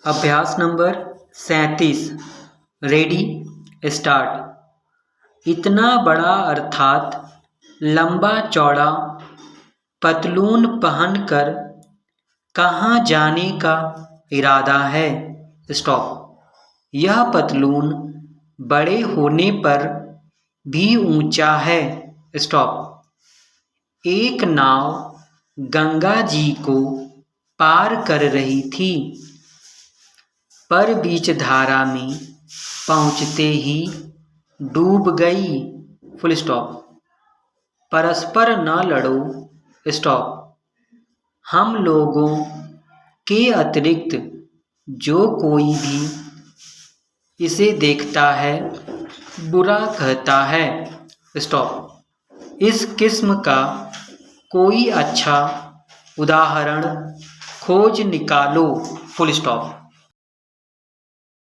अभ्यास number 37। Ready start. इतना बड़ा अर्थात लंबा चौड़ा पतलून पहनकर कहाँ जाने का इरादा है? स्टॉप। यह पतलून बड़े होने पर भी ऊंचा है। स्टॉप। एक नाव गंगा जी को पार कर रही थी, पर बीच धारा में पहुँचते ही डूब गई। Full stop. परस्पर न लड़ो। स्टॉप। हम लोगों के अतिरिक्त जो कोई भी इसे देखता है बुरा कहता है। स्टॉप। इस किस्म का कोई अच्छा उदाहरण खोज निकालो। Full stop.